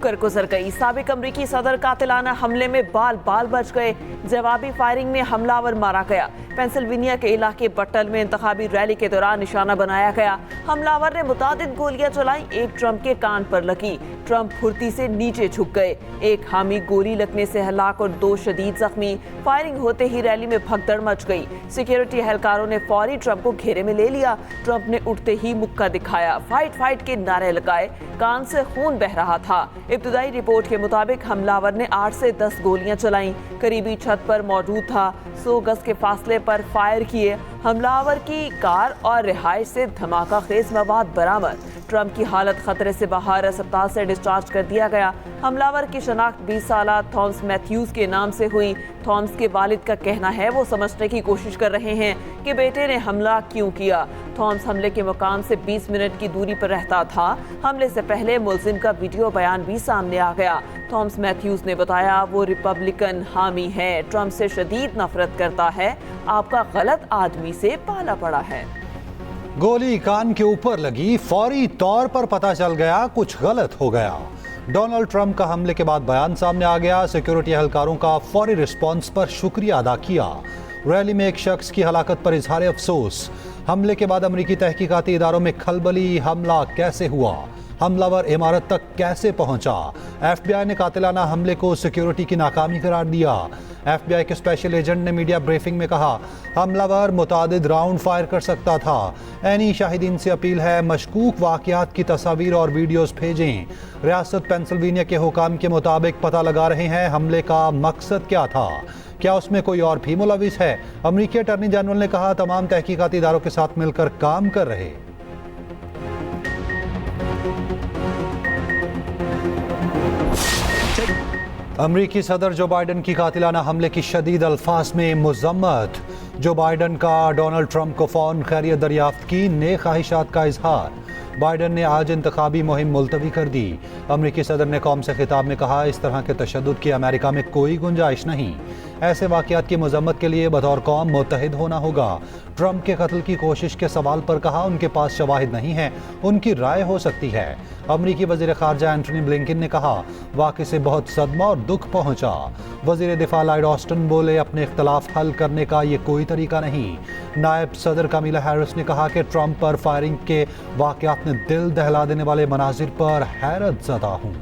कर गुजर गई। साबिक अमरीकी सदर कातिलाना हमले में बाल बाल बच गए। जवाबी फायरिंग में हमलावर मारा गया। पेंसिल्वेनिया के इलाके बट्टल में इंतखाबी रैली के दौरान निशाना बनाया गया। हमलावर ने मुतादिद गोलियां चलाई। एक ट्रंप के कान पर लगी। ट्रंप फुर्ती से नीचे झुक गए। एक हामी गोली लगने से हलाक और 2 शदीद जख्मी। फायरिंग होते ही रैली में भगदड़ मच गई। सिक्योरिटी एहलकारों ने फौरी ट्रंप को घेरे में ले लिया। ट्रंप ने उठते ही मुक्का दिखाया, फाइट फाइट के नारे लगाए। कान से खून बह रहा था। इब्तदाई रिपोर्ट के मुताबिक हमलावर ने 8 से 10 गोलियां चलाई। करीबी छत पर मौजूद था। 100 गज के फासले पर फायर किए। हमलावर की कार और रिहाइश से धमाका खेज मवाद बरामद। ट्रंप की हालत खतरे से बाहर, अस्पताल से डिस्चार्ज कर दिया गया। हमलावर की शनाख्त 20 साला थॉमस मैथ्यूज के नाम से हुई। थॉमस के वालिद का कहना है वो समझने की कोशिश कर रहे हैं कि बेटे ने हमला क्यों किया। थॉमस हमले के मुकाम से 20 मिनट की दूरी पर रहता था। हमले से पहले मुलजिम का वीडियो बयान भी सामने आ गया। थॉमस मैथ्यूज ने बताया वो रिपब्लिकन हामी है, ट्रंप से शदीद नफरत करता है, आपका गलत आदमी से पाला पड़ा है। गोली कान के ऊपर लगी, फौरी तौर पर पता चल गया कुछ गलत हो गया। डोनाल्ड ट्रंप का हमले के बाद बयान सामने आ गया। सिक्योरिटी एहलकारों का फौरी रिस्पांस पर शुक्रिया अदा किया। रैली में एक शख्स की हलाकत पर इजहार अफसोस। हमले के बाद अमरीकी तहकीकाती इदारों में खलबली। हमला कैसे हुआ, हमलावर इमारत तक कैसे पहुंचा। FBI ने कातिलाना हमले को सिक्योरिटी की नाकामी करार दिया। FBI के स्पेशल एजेंट ने मीडिया ब्रीफिंग में कहा हमलावर मुतादिद राउंड फायर कर सकता था। एनी शाहिदीन से अपील है मशकूक वाक़यात की तस्वीर और वीडियोस भेजें। रियासत पेंसिल्वेनिया के हुकाम के मुताबिक पता लगा रहे हैं हमले का मकसद क्या था, क्या उसमें कोई और भी मुलविस है। अमरीकी अटॉर्नी जनरल ने कहा तमाम तहकीकाती इदारों के साथ मिलकर काम कर रहे। अमरीकी सदर जो बाइडन की कातिलाना हमले की शदीद अल्फाज में मुज़म्मत। जो बाइडन का डोनाल्ड ट्रंप को फ़ौरन खैरियत दरियाफ्त की नेक ख्वाहिशात का इजहार। बाइडन ने आज इंतखाबी मुहिम मुलतवी कर दी। अमरीकी सदर ने कौम से खिताब में कहा इस तरह के तशद्दुद की अमेरिका में कोई गुंजाइश नहीं। ऐसे वाक़यात की मजम्मत के लिए बतौर कौम मुत्तहिद होना होगा। ट्रंप के कत्ल की कोशिश के सवाल पर कहा उनके पास शवाहिद नहीं है, उनकी राय हो सकती है। अमरीकी वज़ीर ख़ारजा एंटनी ब्लिंकन ने कहा वाक़े से बहुत सदमा और दुख पहुँचा। वज़ीर दिफा लॉयड ऑस्टिन बोले अपने इख्तलाफ हल करने का ये कोई तरीका नहीं। नायब सदर कमीला हैरिस ने कहा कि ट्रंप पर फायरिंग के वाक़यात ने दिल दहला देने वाले मनाजिर पर हैरत ज़दा हूँ।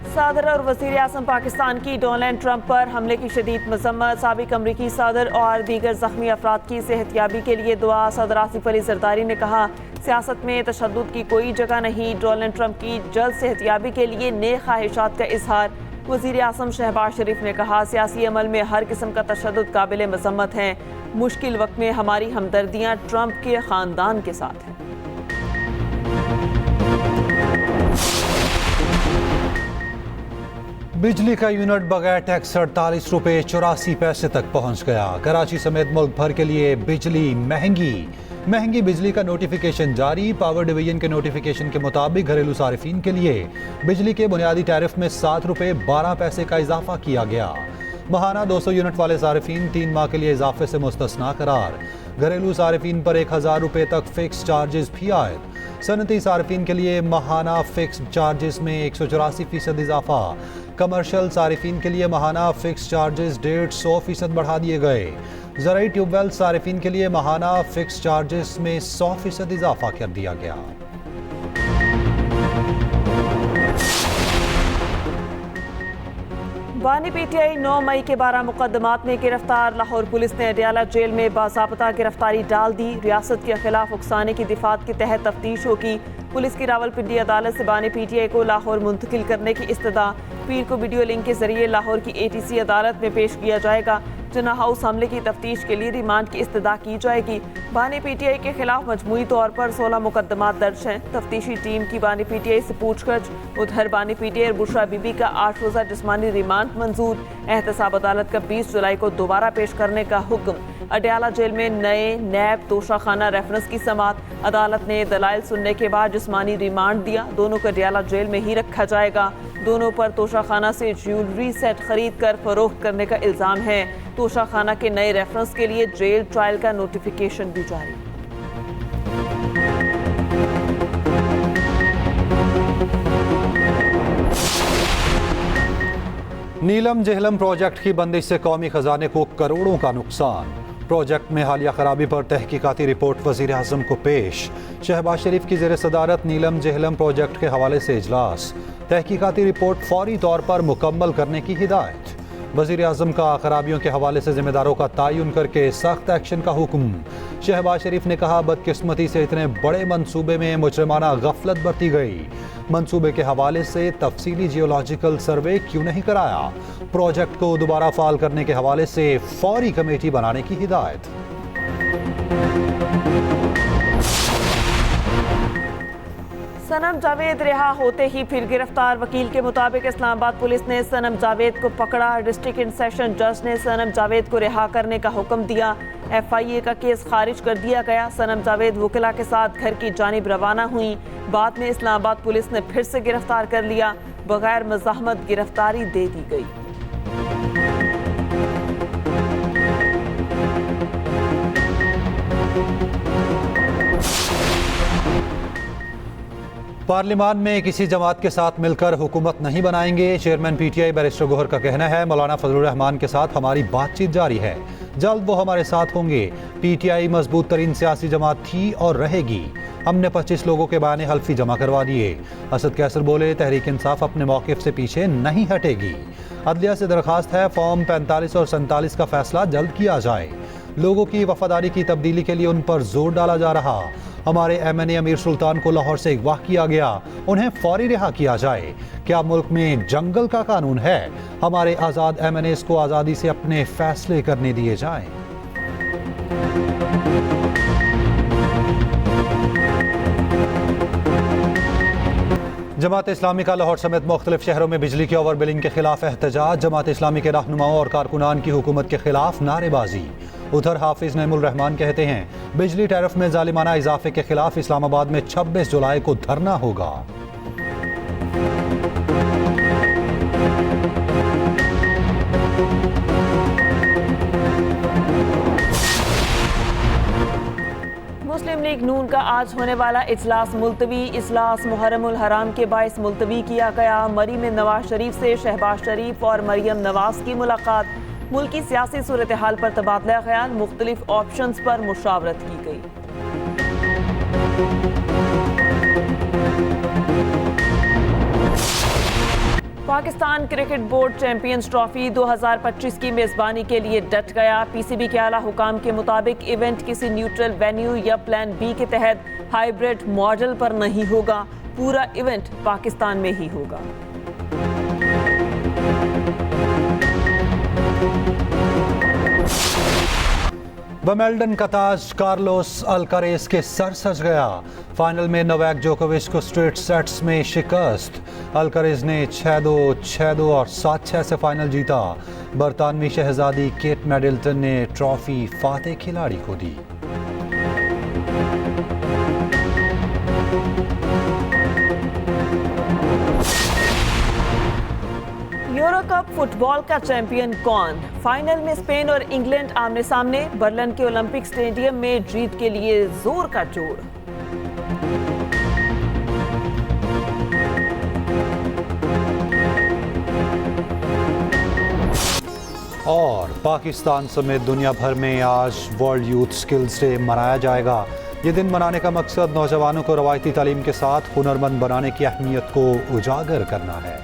सदर और वज़ीर आज़म पाकिस्तान की डोनाल्ड ट्रंप पर हमले की शदीद मज़म्मत। साबिक अमरीकी सदर और दीगर ज़ख्मी अफराद की सेहतियाबी के लिए दुआ। सदर आसिफ अली ज़रदारी ने कहा सियासत में तशद्दुद की कोई जगह नहीं। डोनाल्ड ट्रंप की जल्द सेहतियाबी के लिए नेक ख्वाहिशात का इजहार। वज़ीर आज़म शहबाज शरीफ ने कहा सियासी अमल में हर किस्म का तशद्दुद काबिल मज़म्मत है। मुश्किल वक्त में हमारी हमदर्दियाँ ट्रंप के ख़ानदान के साथ हैं। बिजली का यूनिट बगैर टैक्स 48 रुपये 84 पैसे तक पहुंच गया। कराची समेत मुल्क भर के लिए बिजली महंगी बिजली का नोटिफिकेशन जारी। पावर डिवीजन के नोटिफिकेशन के मुताबिक घरेलू सारिफिन के लिए बिजली के बुनियादी टैरिफ में 7 रुपये 12 पैसे का इजाफा किया गया। माहाना 200 यूनिट वाले सारिफिन 3 माह के लिए इजाफे से मुस्तस्ना करार। घरेलू सारिफिन पर 1000 रुपये तक फिक्स चार्जेस भी आयद। सनती सारिफिन के लिए माहाना फिक्स चार्जेस में 184% इजाफा। कमर्शियल सारिफिन के लिए माहाना फिक्स चार्जेस 150% बढ़ा दिए गए। ज़राई ट्यूबवेल सारिफिन के लिए माहाना फिक्स चार्जेस में 100% इजाफा कर दिया गया। बानी PTI 9 मई के 12 मुकदमात में गिरफ्तार। लाहौर पुलिस ने अडियाला जेल में बाज़ाब्ता गिरफ्तारी डाल दी। रियासत के खिलाफ उकसाने की दिफात के तहत तफ्तीश होगी। पुलिस की रावलपिंडी अदालत से बानी PTI को लाहौर मुंतकिल करने की इस्तदा। पीर को वीडियो लिंक के जरिए लाहौर की ATC अदालत में पेश किया जाएगा। जिन्ना हाउस हमले की तफ्तीश के लिए रिमांड की इस्तदा की जाएगी। बानी PTI के खिलाफ मजमूई तौर पर 16 मुकदमात दर्ज हैं। तफ्तीशी टीम की बानी PTI से पूछगछ। उधर बानी PTI और बुशरा बीबी का 8 रोज़ा जिस्मानी रिमांड मंजूर। एहतसाब अदालत का 20 जुलाई को दोबारा पेश करने का हुक्म। अडियाला जेल में नए नैब तोशाखाना रेफरेंस की समात। अदालत ने दलाइल सुनने के बाद जिस्मानी रिमांड दिया। दोनों को अडियाला जेल में ही रखा जाएगा। दोनों पर तोशाखाना से ज्वेलरी सेट खरीद कर फरोख्त करने का इल्ज़ाम है। तोशाखाना के नए रेफरेंस के लिए जेल ट्रायल का नोटिफिकेशन भी जारी। नीलम जेहलम प्रोजेक्ट की बंदिश से कौमी खजाने को करोड़ों का नुकसान। प्रोजेक्ट में हालिया खराबी पर तहकीकाती रिपोर्ट वजीर आजम को पेश। शहबाज शरीफ की ज़ेर सदारत नीलम जेहलम प्रोजेक्ट के हवाले से इजलास। तहकीकाती रिपोर्ट फौरी तौर पर मुकम्मल करने की हिदायत। वजीर आजम का खराबियों के हवाले से जिम्मेदारों का तयन करके सख्त एक्शन का हुक्म। शहबाज शरीफ ने कहा, बदकिस्मती से इतने बड़े मंसूबे में मुजरिमाना गफलत बरती गई। मंसूबे के हवाले से तफसीली जियोलॉजिकल सर्वे क्यों नहीं कराया। प्रोजेक्ट को दोबारा फाल करने के हवाले से फौरी कमेटी बनाने की हिदायत। सनम जावेद रिहा होते ही फिर गिरफ्तार। वकील के मुताबिक इस्लामाबाद पुलिस ने सनम जावेद को पकड़ा। डिस्ट्रिक्ट एंड सेशन जज ने सनम जावेद को रिहा करने का हुक्म दिया। FIA का केस खारिज कर दिया गया। सनम जावेद वकीला के साथ घर की जानिब रवाना हुई। बाद में इस्लामाबाद पुलिस ने फिर से गिरफ्तार कर लिया। बगैर मज़ाहमत गिरफ्तारी दे दी गई। पार्लियामान में किसी जमात के साथ मिलकर हुकूमत नहीं बनाएंगे। चेयरमैन PTI बैरिस्टर गोहर का कहना है, मौलाना फजलुर रहमान के साथ हमारी बातचीत जारी है, जल्द वो हमारे साथ होंगे। PTI मजबूत तरीन सियासी जमात थी और रहेगी। हमने 25 लोगों के बयान हल्फी जमा करवा दिए। असद कैसर बोले, तहरीक इंसाफ अपने मौक़िफ़ से पीछे नहीं हटेगी। अदलिया से दरख्वास्त है, फॉर्म 45 और 47 का फैसला जल्द किया जाए। लोगों की वफादारी की तब्दीली के लिए उन पर जोर डाला जा रहा। हमारे MNA अमीर सुल्तान को लाहौर से अगवा किया गया, उन्हें फौरी रिहा किया जाए। क्या मुल्क में जंगल का कानून है? हमारे आज़ाद MNAs को आज़ादी से अपने फैसले करने दिए जाएं। जमात इस्लामी का लाहौर समेत मुख्तलिफ शहरों में बिजली की ओवर बिलिंग के खिलाफ एहतजाज। जमात इस्लामी के रहनुमाओं और कारकुनान की हुकूमत के खिलाफ नारेबाजी। उधर हाफिज नईमुल रहमान कहते हैं, बिजली टैरिफ में जालिमाना इजाफे के खिलाफ इस्लामाबाद में 26 जुलाई को धरना होगा। मुस्लिम लीग नून का आज होने वाला इजलास मुलतवी। इजलास मुहर्रमुल हराम के बाइस मुलतवी किया गया। मरी में नवाज शरीफ से शहबाज शरीफ और मरियम नवाज की मुलाकात। मुल्क की सियासी सूरत हाल पर तबादला ख्याल, मुख्तलिफ ऑप्शंस पर मुशावरत की गई। Pakistan cricket board champions trophy 2025 की मेजबानी के लिए डट गया। PCB के आला हुकाम के मुताबिक इवेंट किसी न्यूट्रल वेन्यू या प्लान B के तहत हाइब्रिड मॉडल पर नहीं होगा। पूरा इवेंट पाकिस्तान में ही होगा। विंबलडन का ताज कार्लोस अल्कारेज के सर सज गया। फाइनल में नोवाक जोकोविच को स्ट्रेट सेट्स में शिकस्त। अल्कारेज ने 6-2, 6-2 और 7-6 से फाइनल जीता। बरतानवी शहजादी केट मिडलटन ने ट्रॉफी फातेह खिलाड़ी को दी। यूरो कप फुटबॉल का चैंपियन कौन? फाइनल में स्पेन और इंग्लैंड आमने सामने। बर्लिन के ओलंपिक स्टेडियम में जीत के लिए जोर का जोड़। और पाकिस्तान समेत दुनिया भर में आज वर्ल्ड यूथ स्किल्स डे मनाया जाएगा। ये दिन मनाने का मकसद नौजवानों को रवायती तालीम के साथ हुनरमंद बनाने की अहमियत को उजागर करना है।